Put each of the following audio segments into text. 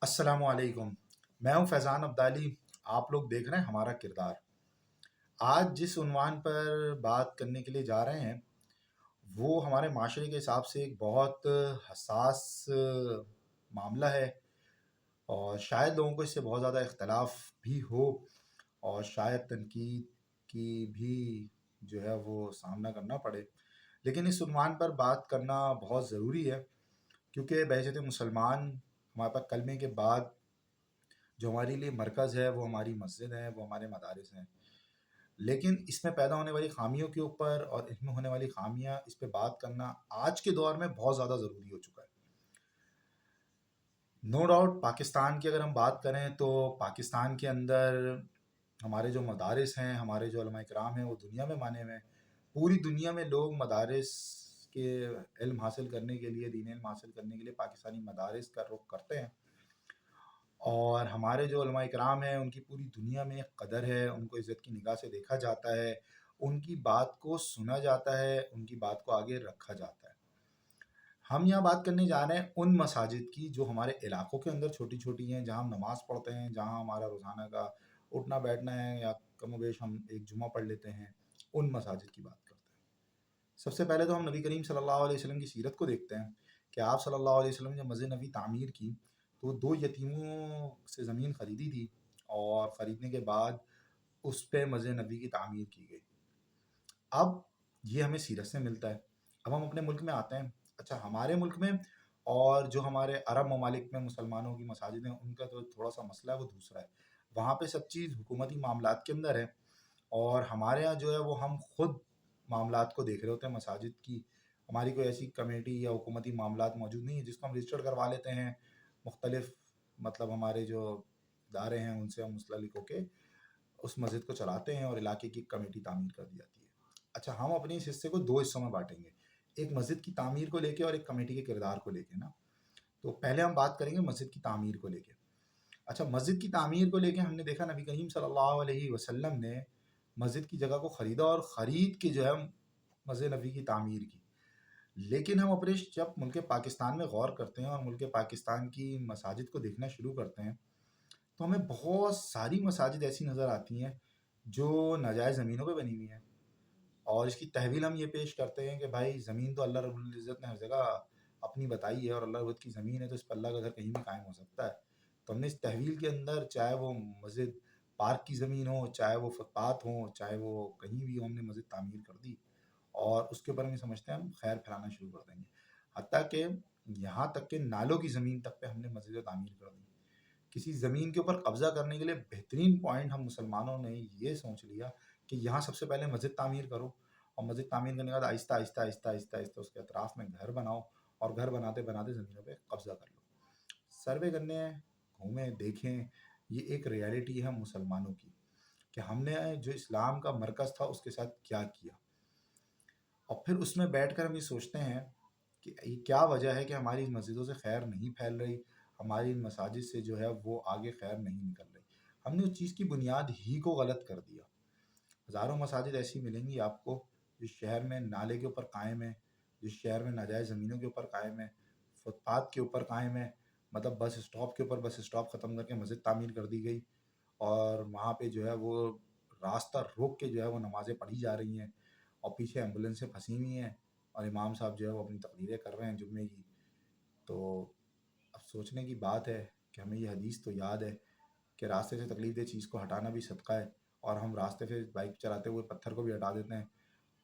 السلام علیکم۔ میں ہوں فیضان عبدالی۔ آپ لوگ دیکھ رہے ہیں ہمارا کردار۔ آج جس عنوان پر بات کرنے کے لیے جا رہے ہیں وہ ہمارے معاشرے کے حساب سے ایک بہت حساس معاملہ ہے، اور شاید لوگوں کو اس سے بہت زیادہ اختلاف بھی ہو، اور شاید تنقید کی بھی جو ہے وہ سامنا کرنا پڑے، لیکن اس عنوان پر بات کرنا بہت ضروری ہے، کیونکہ بحیثیت مسلمان ہمارے پاس کلمے کے بعد جو ہمارے لیے مرکز ہے وہ ہماری مسجد ہے، وہ ہمارے مدارس ہیں، لیکن اس میں پیدا ہونے والی خامیوں کے اوپر اور اس میں ہونے والی خامیاں، اس پہ بات کرنا آج کے دور میں بہت زیادہ ضروری ہو چکا ہے۔ نو ڈاؤٹ پاکستان کی اگر ہم بات کریں تو پاکستان کے اندر ہمارے جو مدارس ہیں، ہمارے جو علماء کرام ہیں، وہ دنیا میں مانے ہوئے ہیں۔ پوری دنیا میں لوگ مدارس کے علم حاصل کرنے کے لیے، دین علم حاصل کرنے کے لیے پاکستانی مدارس کا رخ کرتے ہیں، اور ہمارے جو علماء کرام ہیں ان کی پوری دنیا میں ایک قدر ہے، ان کو عزت کی نگاہ سے دیکھا جاتا ہے، ان کی بات کو سنا جاتا ہے، ان کی بات کو آگے رکھا جاتا ہے۔ ہم یہاں بات کرنے جا رہے ہیں ان مساجد کی جو ہمارے علاقوں کے اندر چھوٹی چھوٹی ہیں، جہاں ہم نماز پڑھتے ہیں، جہاں ہمارا روزانہ کا اٹھنا بیٹھنا ہے، یا کم و بیش ہم ایک جمعہ پڑھ لیتے ہیں، ان مساجد کی بات کرتے ہیں۔ سب سے پہلے تو ہم نبی کریم صلی اللہ علیہ وسلم کی سیرت کو دیکھتے ہیں کہ آپ صلی اللہ علیہ وسلم نے جب مسجد نبی تعمیر کی تو 2 یتیموں سے زمین خریدی تھی، اور خریدنے کے بعد اس پہ مسجد نبی کی تعمیر کی گئی۔ اب یہ ہمیں سیرت سے ملتا ہے۔ اب ہم اپنے ملک میں آتے ہیں۔ اچھا، ہمارے ملک میں اور جو ہمارے عرب ممالک میں مسلمانوں کی مساجد ہیں، ان کا تو تھوڑا سا مسئلہ ہے، وہ دوسرا ہے۔ وہاں پہ سب چیز حکومتی معاملات کے اندر ہے، اور ہمارے ہاں جو ہے وہ ہم خود معاملات کو دیکھ رہے ہوتے ہیں مساجد کی۔ ہماری کوئی ایسی کمیٹی یا حکومتی معاملات موجود نہیں ہے جس کو ہم رجسٹر کروا لیتے ہیں، مختلف مطلب ہمارے جو ادارے ہیں ان سے ہم منسلک ہو کے اس مسجد کو چلاتے ہیں، اور علاقے کی کمیٹی تعمیر کر دی جاتی ہے۔ اچھا، ہم اپنے اس حصے کو 2 حصوں میں بانٹیں گے، ایک مسجد کی تعمیر کو لے کے اور ایک کمیٹی کے کردار کو لے کے نا۔ تو پہلے ہم بات کریں گے مسجد کی تعمیر کو لے کے۔ اچھا، مسجد کی تعمیر کو لے کے ہم نے دیکھا نبی کریم صلی اللہ علیہ وسلم نے مسجد کی جگہ کو خریدا، اور خرید کے جو ہے مسجد نبی کی تعمیر کی۔ لیکن ہم اپنے جب ملک پاکستان میں غور کرتے ہیں اور ملک پاکستان کی مساجد کو دیکھنا شروع کرتے ہیں تو ہمیں بہت ساری مساجد ایسی نظر آتی ہیں جو ناجائز زمینوں پہ بنی ہوئی ہیں، اور اس کی تحویل ہم یہ پیش کرتے ہیں کہ بھائی زمین تو اللہ رب العزت نے ہر جگہ اپنی بتائی ہے، اور اللہ رب کی زمین ہے تو اس پر اللہ کا گھر کہیں بھی قائم ہو سکتا ہے۔ تو ہم نے اس تحویل کے اندر، چاہے وہ مسجد پارک کی زمین ہو، چاہے وہ فٹ پاتھ ہو، چاہے وہ کہیں بھی ہو، ہم نے مسجد تعمیر کر دی، اور اس کے اوپر ہم یہ سمجھتے ہیں ہم خیر پھیلانا شروع کر دیں گے، حتیٰ کہ یہاں تک کہ نالوں کی زمین تک پہ ہم نے مسجد تعمیر کر دی۔ کسی زمین کے اوپر قبضہ کرنے کے لیے بہترین پوائنٹ ہم مسلمانوں نے یہ سوچ لیا کہ یہاں سب سے پہلے مسجد تعمیر کرو، اور مسجد تعمیر کرنے کے بعد آہستہ آہستہ آہستہ آہستہ آہستہ اس کے اطراف میں گھر بناؤ، اور گھر بناتے بناتے زمینوں پہ قبضہ کر لو۔ سروے کرنے، گھومیں، دیکھیں، یہ ایک ریالٹی ہے مسلمانوں کی کہ ہم نے جو اسلام کا مرکز تھا اس کے ساتھ کیا کیا، اور پھر اس میں بیٹھ کر ہم یہ سوچتے ہیں کہ یہ کیا وجہ ہے کہ ہماری مسجدوں سے خیر نہیں پھیل رہی، ہماری مساجد سے جو ہے وہ آگے خیر نہیں نکل رہی۔ ہم نے اس چیز کی بنیاد ہی کو غلط کر دیا۔ ہزاروں مساجد ایسی ملیں گی آپ کو جو شہر میں نالے کے اوپر قائم ہے، جو شہر میں ناجائز زمینوں کے اوپر قائم ہے، فٹ پاتھ کے اوپر قائم ہے، مطلب بس اسٹاپ کے اوپر بس اسٹاپ ختم کر کے مسجد تعمیر کر دی گئی، اور وہاں پہ جو ہے وہ راستہ روک کے جو ہے وہ نمازیں پڑھی جا رہی ہیں، اور پیچھے ایمبولینسیں پھنسی ہوئی ہیں، اور امام صاحب جو ہے وہ اپنی تقریریں کر رہے ہیں جمعے کی۔ تو اب سوچنے کی بات ہے کہ ہمیں یہ حدیث تو یاد ہے کہ راستے سے تکلیف دہ چیز کو ہٹانا بھی صدقہ ہے، اور ہم راستے سے بائک چلاتے ہوئے پتھر کو بھی ہٹا دیتے ہیں،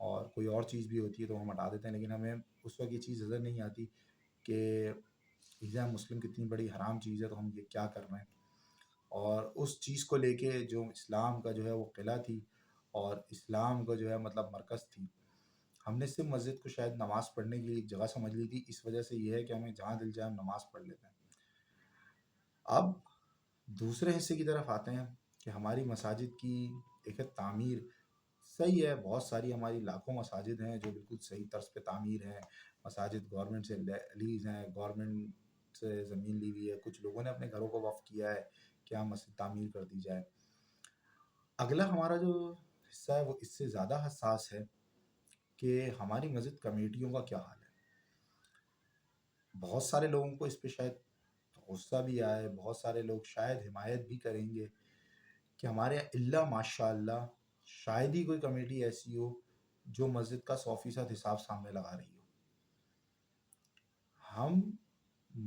اور کوئی اور چیز بھی ہوتی ہے تو ہم ہٹا دیتے ہیں، لیکن ہمیں اس وقت یہ چیز نظر نہیں آتی کہ ایزا مسلم کتنی بڑی حرام چیز ہے، تو ہم یہ کیا کر رہے ہیں۔ اور اس چیز کو لے کے جو اسلام کا جو ہے وہ قلعہ تھی، اور اسلام کا جو ہے مطلب مرکز تھی، ہم نے صرف مسجد کو شاید نماز پڑھنے کی ایک جگہ سمجھ لی تھی، اس وجہ سے یہ ہے کہ ہمیں جہاں دل جائے ہم نماز پڑھ لیتے ہیں۔ اب دوسرے حصے کی طرف آتے ہیں کہ ہماری مساجد کی ایک ہے تعمیر، صحیح ہے، بہت ساری ہماری لاکھوں مساجد ہیں جو بالکل صحیح طرز پہ تعمیر ہیں، مساجد گورنمنٹ سے لیز ہیں، گورنمنٹ سے زمین لی ہوئی ہے، کچھ لوگوں نے اپنے گھروں کو وقف کیا ہے کہ ہاں مسجد تعمیر کر دی جائے۔ اگلا ہمارا جو حصہ ہے وہ اس سے زیادہ حساس ہے کہ ہماری مسجد کمیٹیوں کا کیا حال ہے۔ بہت سارے لوگوں کو اس پہ شاید غصہ بھی آئے، بہت سارے لوگ شاید حمایت بھی کریں گے کہ ہمارے یہاں اللہ ماشاء اللہ شاید ہی کوئی کمیٹی ایسی ہو جو مسجد کا 100% حساب سامنے لگا رہی ہو. ہم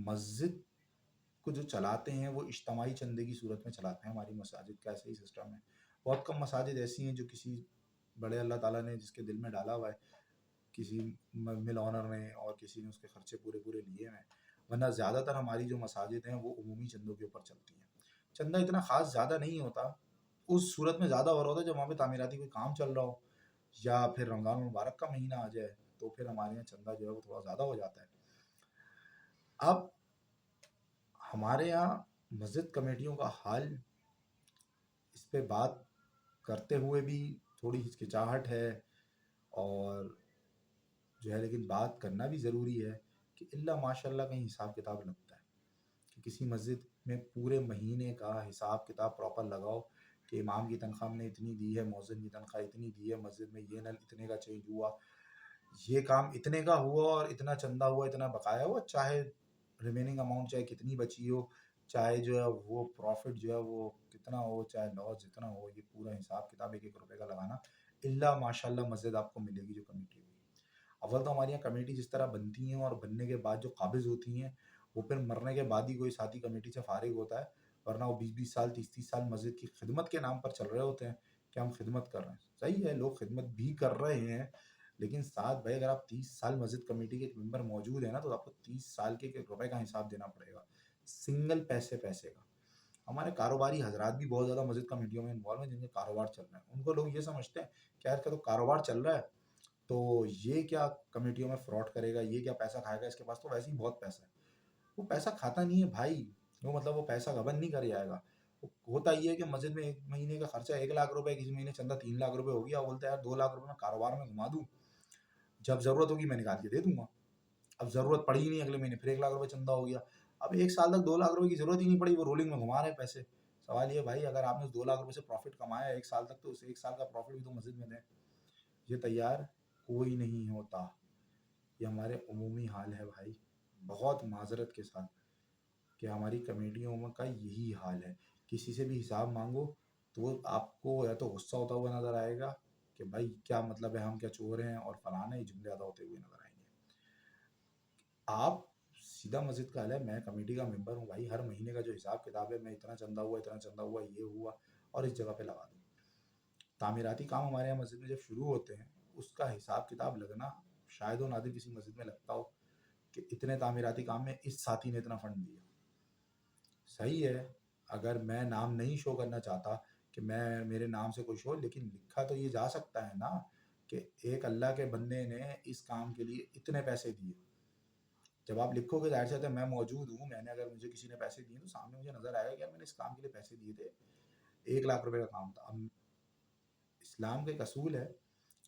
مسجد کو جو چلاتے ہیں وہ اجتماعی چندے کی صورت میں چلاتے ہیں. ہماری مساجد کا ایسا ہی سسٹم ہے. بہت کم مساجد ایسی ہیں جو کسی بڑے اللہ تعالیٰ نے جس کے دل میں ڈالا ہوا ہے، کسی مل آنر نے اور کسی نے اس کے خرچے پورے لیے ہیں، ورنہ زیادہ تر ہماری جو مساجد ہیں وہ عمومی چندوں کے اوپر چلتی ہیں. چندہ اتنا خاص زیادہ نہیں ہوتا، اس صورت میں زیادہ ہو رہا ہوتا ہے جب وہاں پہ تعمیراتی کوئی کام چل رہا ہو یا پھر رمضان المبارک کا مہینہ آ جائے تو پھر ہمارے یہاں چندہ جو ہے وہ تھوڑا زیادہ ہو جاتا ہے. اب ہمارے یہاں مسجد کمیٹیوں کا حال، اس پہ بات کرتے ہوئے بھی تھوڑی ہچکچاہٹ ہے، اور جو ہے لیکن بات کرنا بھی ضروری ہے کہ اللہ ماشاء اللہ کہیں حساب کتاب لگتا ہے کہ کسی مسجد میں پورے مہینے کا حساب کتاب پراپر لگاؤ کہ امام کی تنخواہ ہم نے اتنی دی ہے، مؤذن کی تنخواہ اتنی دی ہے، مسجد میں یہ نل اتنے کا چینج ہوا، یہ کام اتنے کا ہوا اور اتنا چندہ ہوا، اتنا بقایا ہوا، چاہے ریمیننگ اماؤنٹ چاہے کتنی بچی ہو، چاہے جو ہے وہ پروفٹ جو ہے وہ کتنا ہو، چاہے لاس جتنا ہو، یہ پورا حساب کتاب 1-1 روپے کا لگانا. اللہ ماشاء اللہ مسجد آپ کو ملے گی جو کمیٹی ہوگی. اول تو ہمارے یہاں کمیٹی جس طرح بنتی ہیں اور بننے کے بعد جو قابض ہوتی ہیں وہ پھر مرنے کے بعد ہی کوئی ساتھی کمیٹی سے فارغ ہوتا ہے، ورنہ وہ 20-20 سال 30-30 سال مسجد کی خدمت کے نام پر چل رہے ہوتے ہیں کہ ہم خدمت کر رہے ہیں. صحیح ہے، لوگ خدمت بھی کر رہے ہیں، لیکن ساتھ بھائی اگر آپ 30 سال مسجد کمیٹی کے ایک ممبر موجود ہیں نا تو آپ کو 30 سال کے 1 روپے کا حساب دینا پڑے گا، سنگل پیسے کا. ہمارے کاروباری حضرات بھی بہت زیادہ مسجد کمیٹیوں میں انوالو ہیں جن کے کاروبار چل رہے ہیں. ان کو لوگ یہ سمجھتے ہیں کہ یار اس کا تو کاروبار چل رہا ہے تو یہ کیا کمیٹیوں میں فراڈ کرے گا، یہ کیا پیسہ کھائے گا، اس کے پاس تو ویسے ہی بہت پیسہ ہے. وہ پیسہ کھاتا نہیں ہے بھائی، وہ مطلب وہ پیسہ غبن نہیں کر جائے گا. ہوتا یہ ہے کہ مسجد میں ایک مہینے کا خرچہ 1 لاکھ روپے، کسی مہینے چندہ 3 لاکھ روپے ہو گیا، بولتا ہے یار 2 لاکھ روپے میں کاروبار میں گھما دوں، جب ضرورت ہوگی میں نکال کے دے دوں گا. اب ضرورت پڑی ہی نہیں، اگلے مہینے پھر 1 لاکھ روپے چندہ ہو گیا. اب 1 سال تک 2 لاکھ روپے کی ضرورت ہی نہیں پڑی، وہ رولنگ میں گھما رہے ہیں پیسے. سوال یہ بھائی اگر آپ نے 2 لاکھ روپے سے پروفٹ کمایا 1 سال تک تو اس 1 سال کا پروفٹ بھی تو مسجد میں دیں. یہ تیار کوئی نہیں ہوتا. یہ ہمارے عمومی حال ہے بھائی، بہت معذرت کے ساتھ کہ ہماری کمیٹیوں کا یہی حال ہے. کسی سے بھی حساب مانگو تو آپ کو یا تو غصہ ہوتا ہوا نظر آئے گا کہ بھائی کیا مطلب ہے، ہم کیا چور ہیں اور فلانا ہی جملے ادا ہوتے ہوئے نظر آئیں گے. آپ سیدھا مسجد کا حال ہے، میں کمیٹی کا ممبر ہوں بھائی، ہر مہینے کا جو حساب کتاب ہے میں اتنا چندہ ہوا، اتنا چندہ ہوا، یہ ہوا اور اس جگہ پہ لگا دوں. تعمیراتی کام ہمارے یہاں مسجد میں جب شروع ہوتے ہیں اس کا حساب کتاب لگنا شاید و نادر کسی مسجد میں لگتا ہو کہ اتنے تعمیراتی کام میں اس ساتھی نے اتنا فنڈ دیا. صحیح ہے، اگر میں نام نہیں شو کرنا چاہتا کہ میں میرے نام سے کوئی شو، لیکن لکھا تو یہ جا سکتا ہے نا کہ ایک اللہ کے بندے نے اس کام کے لیے اتنے پیسے دیے. جب آپ لکھو گے ظاہر سی بات ہے میں موجود ہوں، میں نے اگر مجھے کسی نے پیسے دیے تو سامنے مجھے نظر آئے گا کہ میں نے اس کام کے لیے پیسے دیے تھے، 1 لاکھ روپے کا کام تھا. اب اسلام کا ایک اصول ہے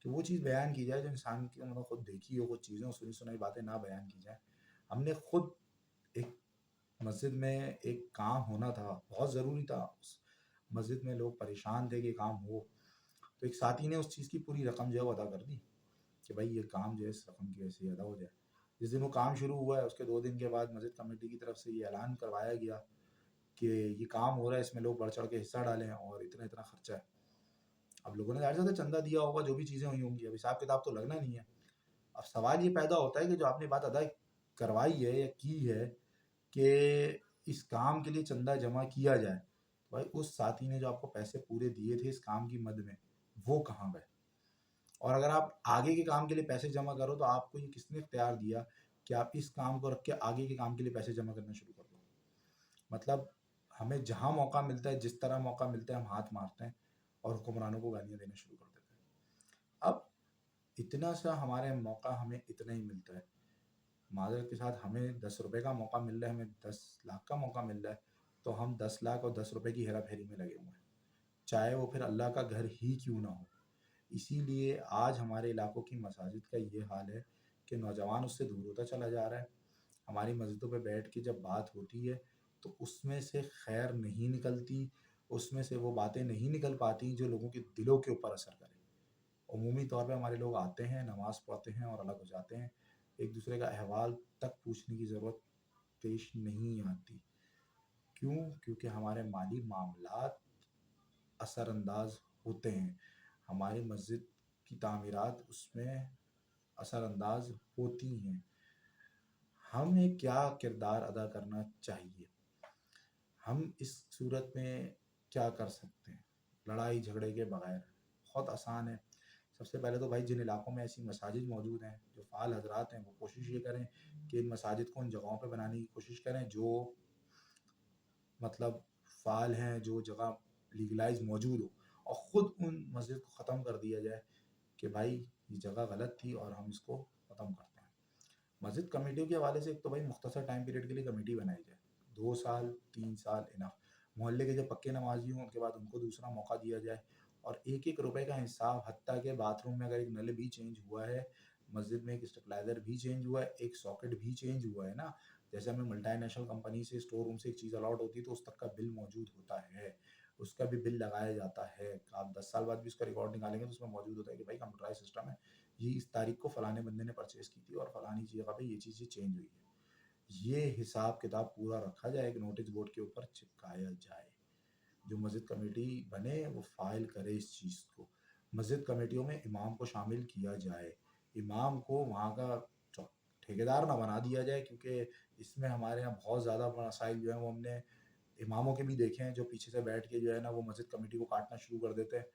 کہ وہ چیز بیان کی جائے جو انسان کی مطلب خود دیکھی ہو، کچھ چیزیں سنی سنائی باتیں نہ بیان کی جائیں. ہم نے خود ایک مسجد میں ایک کام ہونا تھا، بہت ضروری تھا، اس مسجد میں لوگ پریشان تھے کہ کام ہو، تو ایک ساتھی نے اس چیز کی پوری رقم جو ہے وہ ادا کر دی کہ بھائی یہ کام جو ہے اس رقم کی وجہ سے ادا ہو جائے. جس دن وہ کام شروع ہوا ہے اس کے 2 دن کے بعد مسجد کمیٹی کی طرف سے یہ اعلان کروایا گیا کہ یہ کام ہو رہا ہے، اس میں لوگ بڑھ چڑھ کے حصہ ڈالیں اور اتنا اتنا خرچہ ہے. اب لوگوں نے ظاہر سے چندہ دیا ہوگا، جو بھی چیزیں ہوئی ہوں گی، اب حساب کتاب تو لگنا نہیں ہے. اب سوال یہ پیدا ہوتا ہے کہ جو آپ نے بات ادا کروائی ہے یا کی ہے کہ اس کام کے لیے چندہ جمع کیا جائے، بھائی اس ساتھی نے جو آپ کو پیسے پورے دیے تھے اس کام کی مد میں وہ کہاں گئے؟ اور اگر آپ آگے کے کام کے لیے پیسے جمع کرو تو آپ کو یہ کس نے اختیار دیا کہ آپ اس کام کو رکھ کے آگے کے کام کے لیے پیسے جمع کرنا شروع کر دو؟ مطلب ہمیں جہاں موقع ملتا ہے، جس طرح موقع ملتا ہے، ہم ہاتھ مارتے ہیں اور حکمرانوں کو گالیاں دینا شروع کر دیتے ہیں. اب اتنا سا ہمارے موقع ہمیں اتنا ہی ملتا ہے. معذرت کے ساتھ ہمیں 10 روپے کا موقع مل رہا ہے، ہمیں 10 لاکھ کا موقع مل رہا ہے، تو ہم 10 لاکھ اور 10 روپے کی ہیرا پھیری میں لگے ہوئے ہیں، چاہے وہ پھر اللہ کا گھر ہی کیوں نہ ہو. اسی لیے آج ہمارے علاقوں کی مساجد کا یہ حال ہے کہ نوجوان اس سے دور ہوتا چلا جا رہا ہے. ہماری مسجدوں پہ بیٹھ کے جب بات ہوتی ہے تو اس میں سے خیر نہیں نکلتی، اس میں سے وہ باتیں نہیں نکل پاتی جو لوگوں کے دلوں کے اوپر اثر کرے. عمومی طور پہ ہمارے لوگ آتے ہیں، نماز پڑھتے ہیں اور الگ ہو جاتے ہیں، ایک دوسرے کا احوال تک پوچھنے کی ضرورت پیش نہیں آتی. کیوں؟ کیونکہ ہمارے مالی معاملات اثر انداز ہوتے ہیں، ہماری مسجد کی تعمیرات اس میں اثر انداز ہوتی ہیں۔ ہمیں کیا کردار ادا کرنا چاہیے؟ ہم اس صورت میں کیا کر سکتے ہیں لڑائی جھگڑے کے بغیر؟ بہت آسان ہے۔ سب سے پہلے تو بھائی جن علاقوں میں ایسی مساجد موجود ہیں، جو فعال حضرات ہیں، وہ کوشش یہ کریں کہ ان مساجد کو ان جگہوں پہ بنانے کی کوشش کریں جو مطلب فعال ہیں، جو جگہ لیگلائز موجود ہو، اور خود ان مسجد کو ختم کر دیا جائے کہ بھائی یہ جگہ غلط تھی اور ہم اس کو ختم کرتے ہیں۔ مسجد کمیٹیوں کے حوالے سے ایک تو بھائی مختصر ٹائم پیریڈ کے لیے کمیٹی بنائی جائے، 2 سال 3 سال انف۔ محلے کے جو پکے نمازی ہوں ان کے بعد ان کو دوسرا موقع دیا جائے، اور 1 1 روپے کا حساب، حتیٰ کہ باتھ روم میں اگر ایک نل بھی چینج ہوا ہے، مسجد میں ایک اسٹیبلائزر بھی چینج ہوا ہے، ایک ساکٹ بھی چینج ہوا ہے نا، جیسے ہمیں ملٹی نیشنل کمپنی سے اسٹور روم سے ایک چیز الاٹ ہوتی ہے تو اس تک کا بل موجود ہوتا ہے، اس کا بھی بل لگایا جاتا ہے۔ آپ 10 سال بعد بھی اس کا ریکارڈ نکالیں گے تو اس میں موجود ہوتا ہے کہ بھائی کمپیوٹرائز سسٹم ہے، یہ اس تاریخ کو فلانے بندے نے پرچیز کی تھی اور فلانی جگہ پہ یہ چیزیں چینج ہوئی ہے۔ یہ حساب کتاب پورا رکھا جائے، ایک نوٹس بورڈ کے اوپر چپکایا جائے، جو مسجد کمیٹی بنے وہ فائل کرے اس چیز کو۔ مسجد کمیٹیوں میں امام کو شامل کیا جائے، امام کو وہاں کا ٹھیکیدار نہ بنا دیا جائے، کیونکہ اس میں ہمارے یہاں بہت زیادہ مسائل جو ہیں وہ ہم نے اماموں کے بھی دیکھے ہیں، جو پیچھے سے بیٹھ کے جو ہے نا وہ مسجد کمیٹی کو کاٹنا شروع کر دیتے ہیں،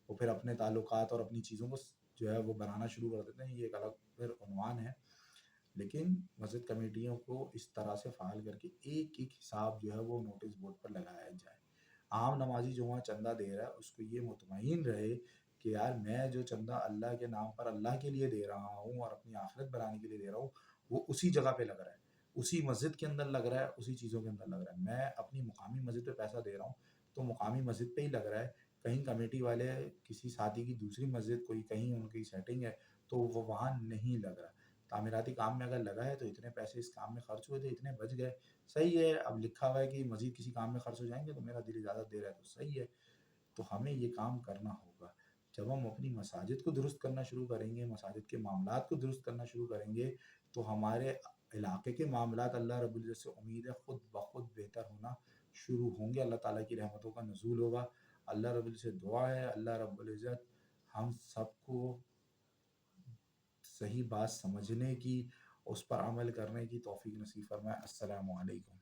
وہ پھر اپنے تعلقات اور اپنی چیزوں کو جو ہے وہ بنانا شروع کر دیتے ہیں۔ یہ ایک الگ پھر عنوان ہے، لیکن مسجد کمیٹیوں کو اس طرح سے فعال کر کے ایک ایک حساب جو ہے وہ نوٹس بورڈ پر لگایا جائے۔ عام نمازی جو وہاں چندہ دے رہا ہے اس کو یہ مطمئن رہے کہ یار میں جو چندہ اللہ کے نام پر اللہ کے لیے دے رہا ہوں اور اپنی آخرت بنانے کے لیے دے رہا ہوں، وہ اسی جگہ پہ لگ رہا ہے، اسی مسجد کے اندر لگ رہا ہے، اسی چیزوں کے اندر لگ رہا ہے۔ میں اپنی مقامی مسجد پہ پیسہ دے رہا ہوں تو مقامی مسجد پہ ہی لگ رہا ہے، کہیں کمیٹی والے کسی ساتھی کی دوسری مسجد کوئی کہیں ان کی سیٹنگ ہے تو وہ وہاں نہیں لگ رہا۔ تعمیراتی کام میں اگر لگا ہے تو اتنے پیسے اس کام میں خرچ ہوئے تھے، اتنے بچ گئے، صحیح ہے۔ اب لکھا ہوا ہے کہ مزید کسی کام میں خرچ ہو جائیں گے تو میرا دل اجازت دے رہا ہے تو صحیح ہے۔ تو ہمیں یہ کام کرنا ہوگا۔ جب ہم اپنی مساجد کو درست کرنا شروع کریں گے، مساجد کے معاملات کو درست کرنا شروع کریں گے، تو ہمارے علاقے کے معاملات اللہ رب العزت سے امید ہے خود بخود بہتر ہونا شروع ہوں گے، اللہ تعالیٰ کی رحمتوں کا نزول ہوگا۔ اللہ رب العزت سے دعا ہے اللہ رب العزت ہم سب کو صحیح بات سمجھنے کی، اس پر عمل کرنے کی توفیق نصیب فرمائے۔ السلام علیکم۔